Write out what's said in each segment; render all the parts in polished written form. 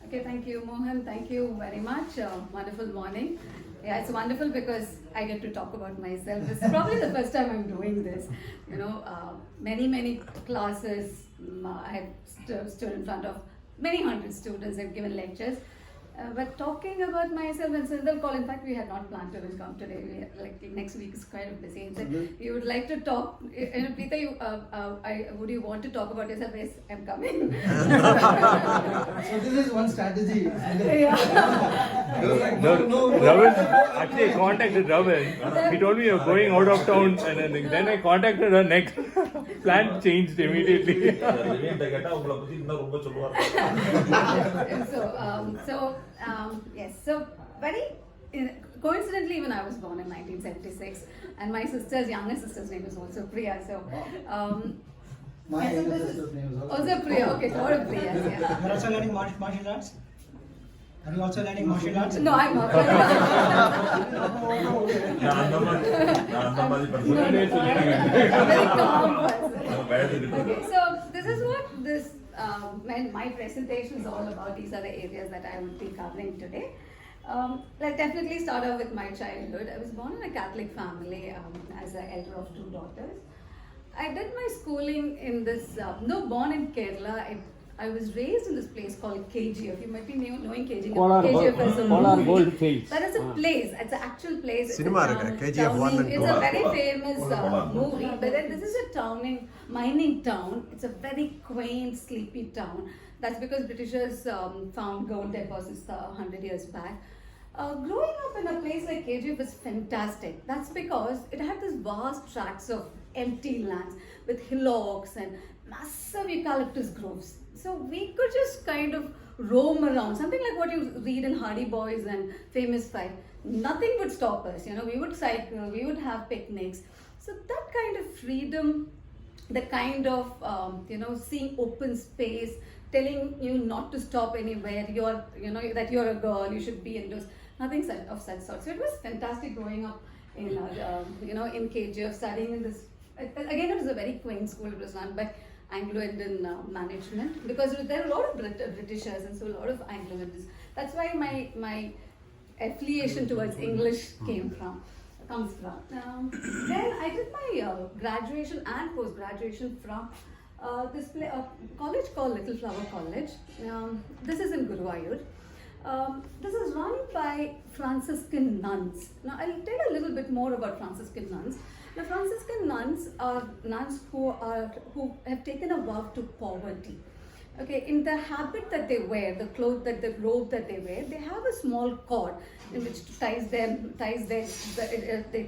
Okay, thank you, Mohan. Thank you very much. Wonderful morning. Yeah, it's wonderful because I get to talk about myself. It's probably the first time I'm doing this. Many classes. I have stood in front of many hundred students. I've given lectures. But talking about myself and Sindel call, in fact, we had not planned to even come today. Next week is quite busy. And said, you would like to talk, Preetha, would you want to talk about yourself? Yes, I'm coming. So this is one strategy. Yeah. Ravin, actually I contacted Ravin. He told me you're going out of town, and then I contacted her next. Plan changed immediately. So very coincidentally, even I was born in 1976, and my younger sister's name is also Priya. So, My so younger this sister's name is also Priya. Okay, lot of Priyas. Yeah. You're also learning martial arts? Are you also learning martial arts? No, I'm not. Very calm person. Okay, so this is what my presentation is all about. These are the areas that I would be covering today. Let's definitely start off with my childhood. I was born in a Catholic family as the elder of two daughters. I did my schooling in this, born in Kerala. I was raised in this place called KGF. You might be knowing KGF. KGF as a Polar movie. Gold Fields. That is a place. It's an actual place. Cinema KGF 1 and 2. It's a very famous movie. But then this is a mining town. It's a very quaint, sleepy town. That's because Britishers found gold deposits 100 years back. Growing up in a place like KGF was fantastic. That's because it had this vast tracts of empty lands with hillocks and massive eucalyptus groves. So we could just kind of roam around, something like what you read in Hardy Boys and Famous Five. Nothing would stop us. We would cycle, we would have picnics. So that kind of freedom, the kind of seeing open space, telling you not to stop anywhere. That you're a girl, you should be indoors. Nothing of such sort. So it was fantastic growing up in in KGF, studying in this. Again, it was a very quaint school. It was run by Anglo-Indian management because there are a lot of Britishers and so a lot of Anglo-Indians. That's why my affiliation towards English comes from. Then I did my graduation and post-graduation from this college called Little Flower College. This is in Guruvayur. This is run by Franciscan nuns. Now I'll tell you a little bit more about Franciscan nuns. Now Franciscan nuns are nuns who have taken a vow to poverty. Okay, in the habit that they wear, the robe that they wear, they have a small cord in which they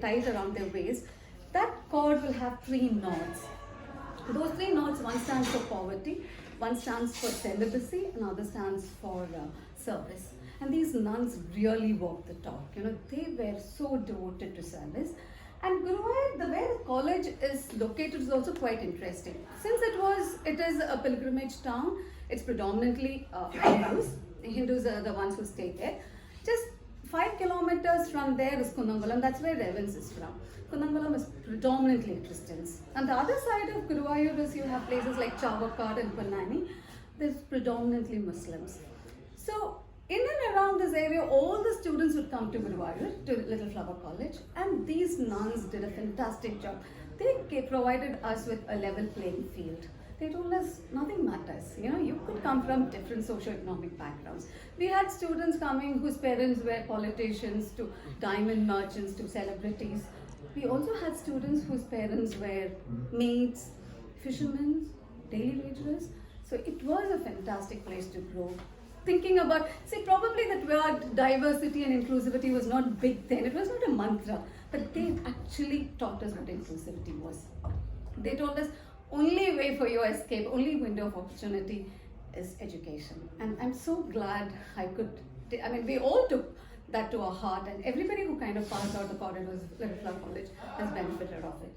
tie it around their waist. That cord will have 3 knots. Those 3 knots, one stands for poverty, one stands for celibacy, another stands for service. And these nuns really walk the talk. They were so devoted to service. And Guruvayur, where the college is located, is also quite interesting. Since it is a pilgrimage town, it's predominantly Hindus. Hindus are the ones who stay there. Just 5 kilometers from there is Kundangalam. That's where Rewins is from. Kundangalam is predominantly Christians. On the other side of Guruvayur you have places like Chavakkad and Ponnani. There's predominantly Muslims. So in and around this area, all the students would come to Guruvayur, to Little Flower College, and these nuns did a fantastic job. They provided us with a level playing field. They told us nothing matters. You could come from different socio-economic backgrounds. We had students coming whose parents were politicians, to diamond merchants, to celebrities. We also had students whose parents were maids, fishermen, daily laborers. So it was a fantastic place to grow. Thinking about, probably that word diversity and inclusivity was not big then. It was not a mantra, but they actually taught us what inclusivity was. They told us only way for your escape, only window of opportunity is education. And I'm so glad we all took that to our heart, and everybody who kind of passed out the corridors of Little Flower College has benefited of it.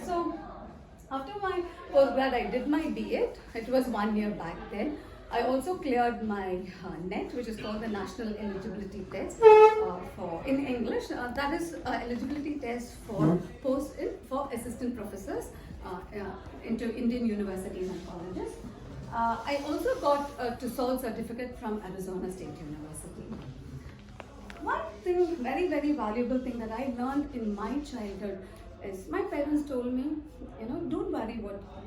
So after my postgrad, I did my B.Ed. It was 1 year back then. I also cleared my NET, which is called the National Eligibility Test in English. That is eligibility test for assistant professors into Indian universities and colleges. I also got a TESOL certificate from Arizona State University. One thing, very, very valuable thing that I learned in my childhood is my parents told me, don't worry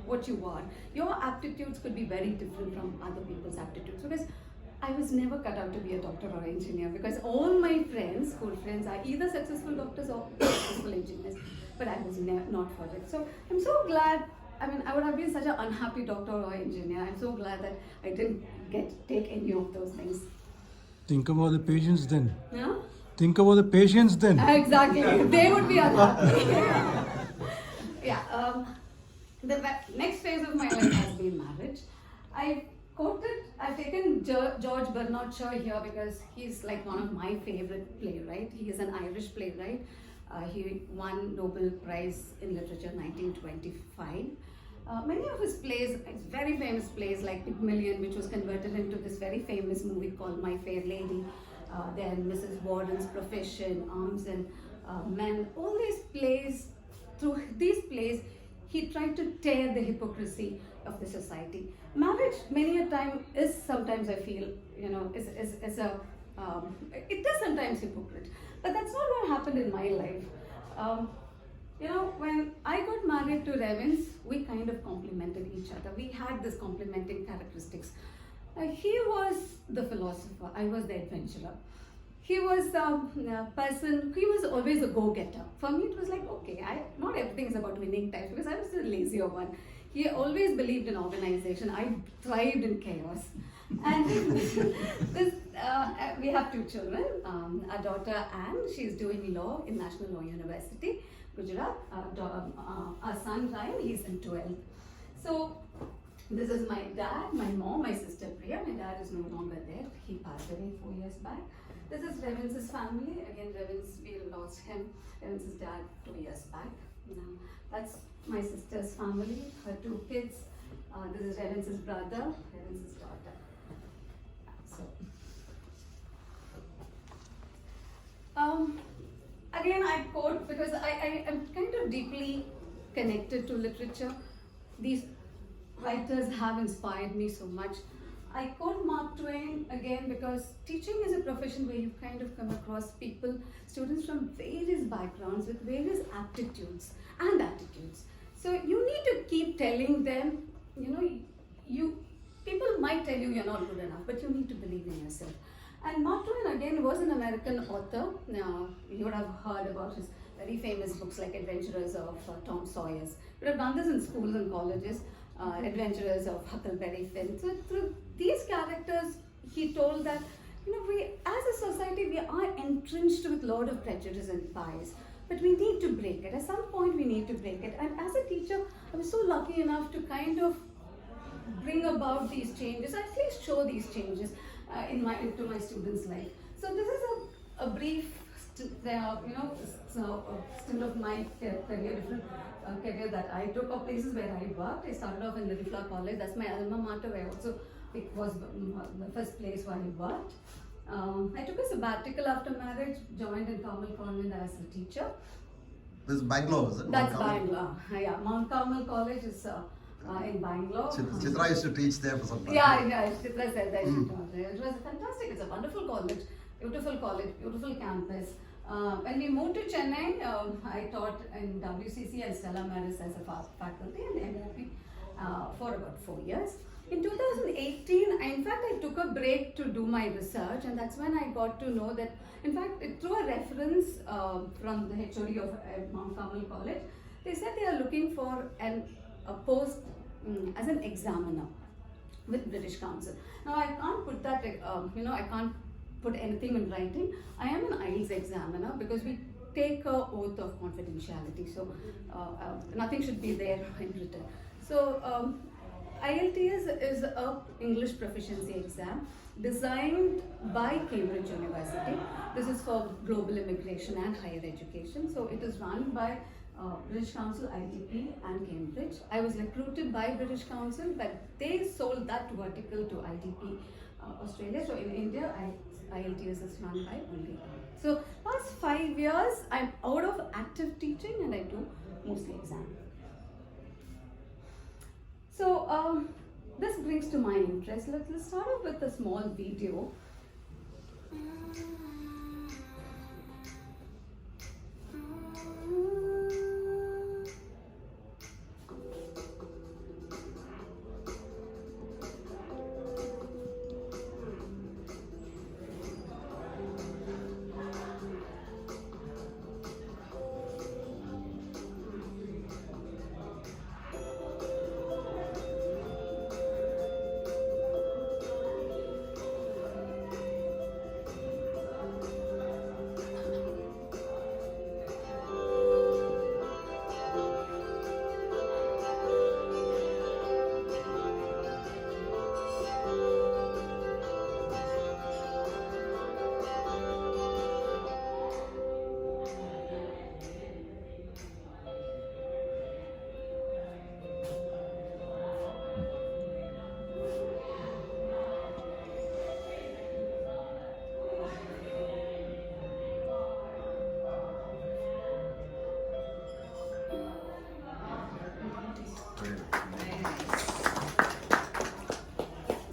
what you are. Your aptitudes could be very different from other people's aptitudes, because I was never cut out to be a doctor or engineer, because all my friends, school friends, are either successful doctors or successful engineers, but I was not for it. So I'm so glad. I mean, I would have been such an unhappy doctor or engineer. I'm so glad that I didn't take any of those things. Think about the patients then. Yeah? Think about the patients then. Exactly. They would be unhappy. Yeah. The next phase of my life has been marriage. I've taken George Bernard Shaw here because he's like one of my favorite playwrights. He is an Irish playwright. He won Nobel Prize in Literature 1925. Many of his plays, very famous plays like Pygmalion, which was converted into this very famous movie called My Fair Lady, then Mrs. Warden's Profession, Arms and Men, all these plays, through these plays, he tried to tear the hypocrisy of the society. Marriage, many a time, is sometimes, I feel, it is sometimes hypocrite. But that's not what happened in my life. When I got married to Rewins, we kind of complemented each other. We had this complementing characteristics. He was the philosopher, I was the adventurer. He was the person, he was always a go-getter. For me, it was like, okay, not everything is about winning types, because I was the lazier one. He always believed in organization. I thrived in chaos. And we have two children. Our daughter Anne, she's doing law in National Law University, Gujarat. Our son Ryan, he's in 12th. So this is my dad, my mom, my sister Priya. My dad is no longer there. He passed away 4 years back. This is Rewins' family. Again, Rewins, we lost him. Rewins' dad 2 years back. That's my sister's family, her 2 kids. This is Rewins' brother, Rewins' daughter. So, again, I quote because I am kind of deeply connected to literature. These writers have inspired me so much. I quote Mark Twain again because teaching is a profession where you kind of come across people, students from various backgrounds with various aptitudes and attitudes. So you need to keep telling them, people might tell you you're not good enough, but you need to believe in yourself. And Mark Twain again was an American author. Now, you would have heard about his very famous books like Adventurers of Tom Sawyer's. We have done this in schools and colleges. Adventurers of Huckleberry Finn. So through these characters, he told that, we as a society, we are entrenched with a lot of prejudice and bias, but we need to break it. At some point, we need to break it. And as a teacher, I was so lucky enough to kind of bring about these changes, at least show these changes into my students' life. So this is a brief stint of my career, different career that I took, or places where I worked. I started off in Little Flower College. That's my alma mater, where it was the first place where I worked. I took a sabbatical after marriage, joined in Carmel Convent as a teacher. This is Bangalore, is it? That's Bangalore. Yeah, Mount Carmel College is in Bangalore. Chitra used to teach there for some time. Yeah, Chitra said that. It was fantastic. It's a wonderful college, beautiful campus. When we moved to Chennai, I taught in WCC and Stella Maris as a faculty and MLP for about 4 years. In 2018, in fact, I took a break to do my research, and that's when I got to know that, in fact, through a reference from the HOD of Mount Carmel College, they said they are looking for a post as an examiner with British Council. Now, I can't put that, I can't put anything in writing. I am an IELTS examiner because we take an oath of confidentiality, so nothing should be there in written. So IELTS is a English proficiency exam designed by Cambridge University. This is for global immigration and higher education. So it is run by British Council, ITP and Cambridge. I was recruited by British Council, but they sold that vertical to ITP Australia. So in India, IELTS is run by only. So last 5 years, I'm out of active teaching and I do mostly exam. So this brings to my interest. Let's start off with a small video.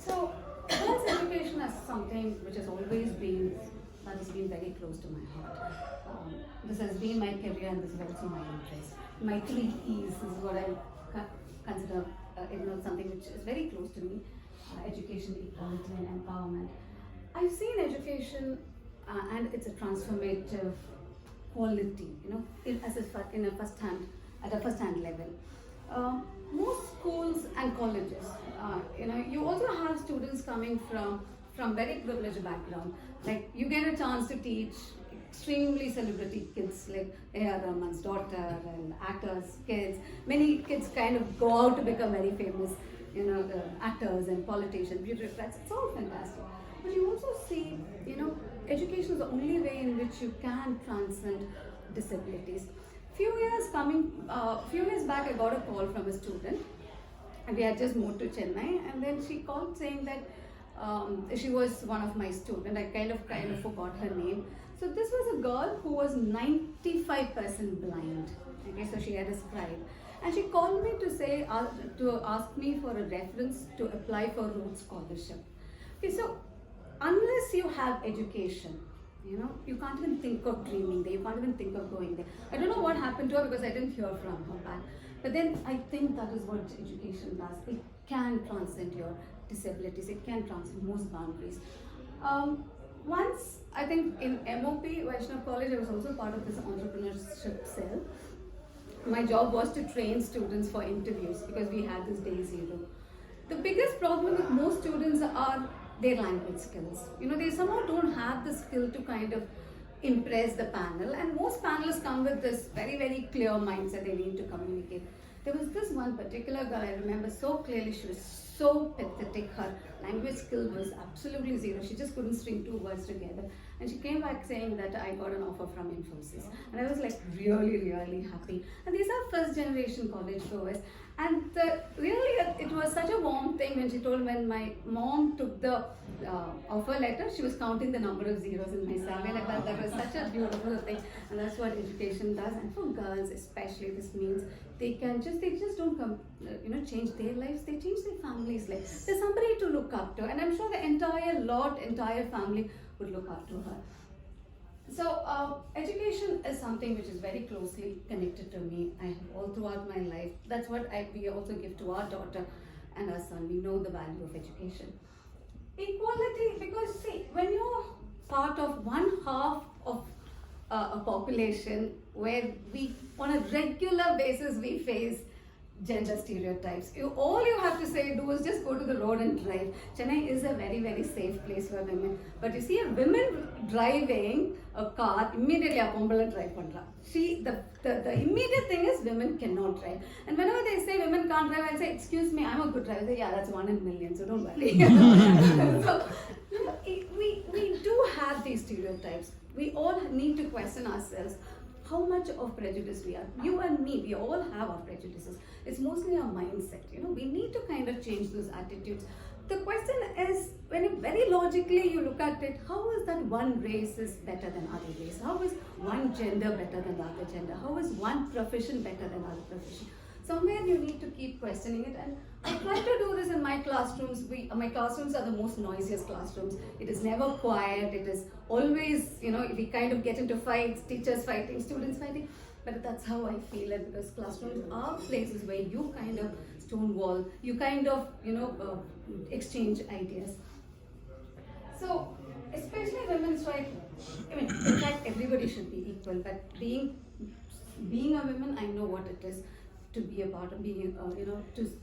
So, girls' education is something which has always been, that has been very close to my heart. This has been my career and this is also my interest. My 3 E's is what I consider something which is very close to me. Education, equality and empowerment. I've seen education and it's a transformative quality, in a at a first-hand level. Most schools and colleges, you also have students coming from very privileged background. Like you get a chance to teach extremely celebrity kids like A.R. Rahman's daughter and actors, kids. Many kids kind of go out to become very famous, actors and politicians, bureaucrats. It's all fantastic. But you also see, education is the only way in which you can transcend disabilities. Few years back, I got a call from a student, and we had just moved to Chennai, and then she called saying that she was one of my students. I kind of forgot her name. So this was a girl who was 95% blind. Okay, so she had a scribe, and she called me to ask me for a reference to apply for Rhodes Scholarship. Okay, so unless you have education, you can't even think of dreaming there, you can't even think of going there. I don't know what happened to her because I didn't hear from her back. But then I think that is what education does. It can transcend your disabilities, it can transcend most boundaries. Once, I think in MOP, Vaishnav College, I was also part of this entrepreneurship cell. My job was to train students for interviews because we had this day zero. The biggest problem with most students are their language skills. They somehow don't have the skill to kind of impress the panel, and most panelists come with this very, very clear mindset they need to communicate. There was this one particular girl I remember so clearly. She was so pathetic. Her language skill was absolutely zero. She just couldn't string 2 words together. And she came back saying that I got an offer from Infosys. And I was like really, really happy. And these are first generation college goers. And it was such a warm thing when my mom took the offer letter, she was counting the number of zeros in my salary, and I thought that was such a beautiful thing. And that's what education does. And for girls especially, this means they just don't change their lives, they change their family's lives. There's somebody to look up to, and I'm sure the entire family would look up to her. So education is something which is very closely connected to me. I have all throughout my life. That's what we also give to our daughter and our son. We know the value of education. Equality, because see, when you're part of one half of a population where we, on a regular basis, we face gender stereotypes. All you have to do is just go to the road and drive. Chennai is a very, very safe place for women. But you see a woman driving a car, immediately a woman drive pandra. The immediate thing is women cannot drive. And whenever they say women can't drive, I'll say, excuse me, I'm a good driver. Say, yeah, that's 1 in a million, so don't worry. So we do have these stereotypes. We all need to question ourselves how much of prejudice we are. You and me, we all have our prejudices. It's mostly our mindset. We need to kind of change those attitudes. The question is, when you very logically you look at it, how is that one race is better than other race? How is one gender better than the other gender? How is one profession better than other profession? somewhere you need to keep questioning it. And I try to do this in my classrooms. My classrooms are the most noisiest classrooms. It is never quiet. It is always, we kind of get into fights, teachers fighting, students fighting. But that's how I feel it, because classrooms are places where you kind of stonewall, you kind of, exchange ideas. So, especially women's right, in fact, everybody should be equal, but being a woman, I know what it is to be a part of being,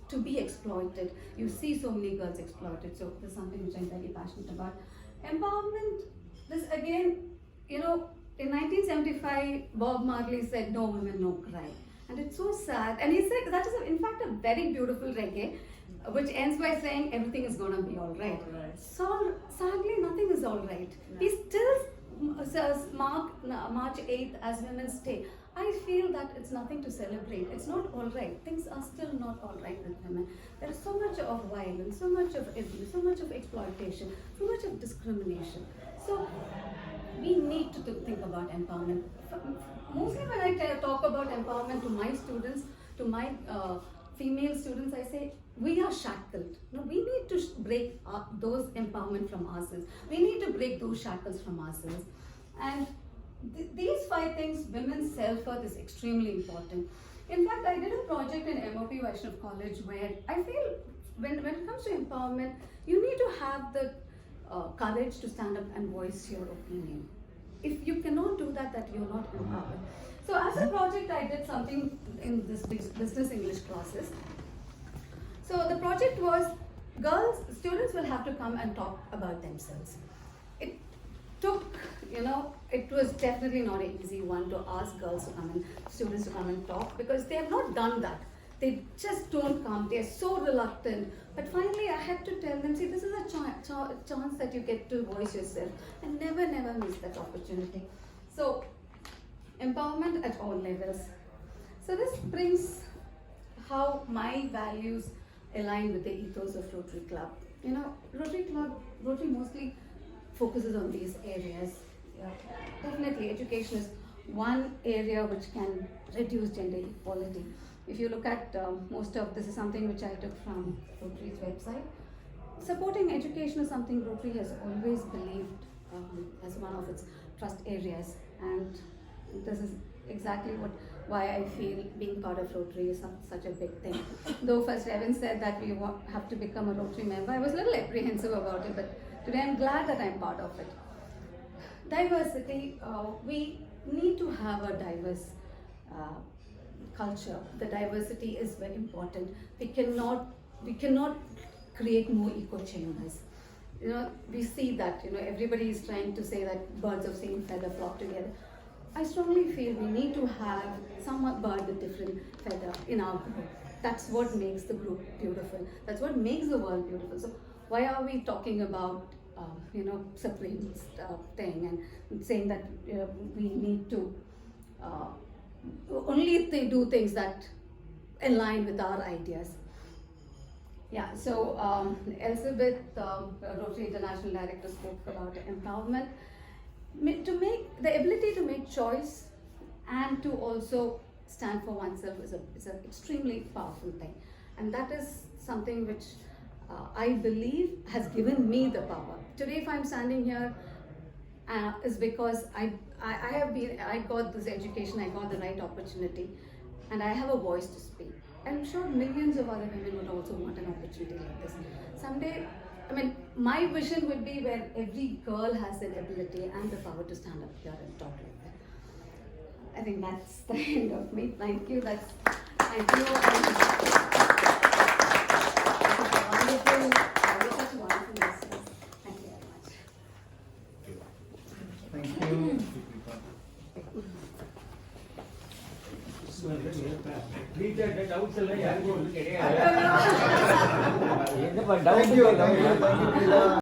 to be exploited. You see so many girls exploited, so there's something which I'm very passionate about. Empowerment, this again, in 1975, Bob Marley said, "No women, no cry." And it's so sad. And he said, that is in fact a very beautiful reggae, which ends by saying everything is going to be all right. So sadly, nothing is all right. We still mark March 8th as Women's Day. I feel that it's nothing to celebrate. It's not all right. Things are still not all right with women. There is so much of violence, so much of abuse, so much of exploitation, so much of discrimination. So we need to think about empowerment. Mostly when I talk about empowerment to my students, to my female students, I say, we are shackled. No, we need to break those empowerment from ourselves. We need to break those shackles from ourselves. And these 5 things, women's self-worth is extremely important. In fact, I did a project in MOP Vaishnav College where I feel when it comes to empowerment, you need to have the courage to stand up and voice your opinion. If you cannot do that, you're not empowered. So as a project, I did something in this business English classes. So the project was, students will have to come and talk about themselves. It took, it was definitely not an easy one to ask students to come and talk, because they have not done that. They just don't come, they're so reluctant. But finally I had to tell them, see, this is a chance that you get to voice yourself, and never miss that opportunity. So, empowerment at all levels. So this brings how my values align with the ethos of Rotary Club. Rotary mostly focuses on these areas. Definitely education is one area which can reduce gender equality. If you look at most of this is something which I took from Rotary's website. Supporting education is something Rotary has always believed as one of its trust areas, and this is exactly why I feel being part of Rotary is such a big thing. Though first Rewins said that we have to become a Rotary member, I was a little apprehensive about it, but today I'm glad that I'm part of it. Diversity, we need to have a diverse culture. The diversity is very important. We cannot create more echo chambers. We see that, everybody is trying to say that birds of same feather flock together. I strongly feel we need to have some bird with different feather in our group. That's what makes the group beautiful. That's what makes the world beautiful. So why are we talking about supreme thing and saying that we need to only if they do things that align with our ideas. Yeah, so Elizabeth, Rotary International Director, spoke about empowerment. The ability to make choice and to also stand for oneself is an extremely powerful thing. And that is something which I believe has given me the power. Today, if I'm standing here, is because I got this education, I got the right opportunity, and I have a voice to speak. I'm sure millions of other women would also want an opportunity like this. Someday, my vision would be where every girl has an ability and the power to stand up here and talk like that. I think that's the end of me. Thank you. Thank you. Such wonderful messages. Thank you very much. Thank you. Thank you.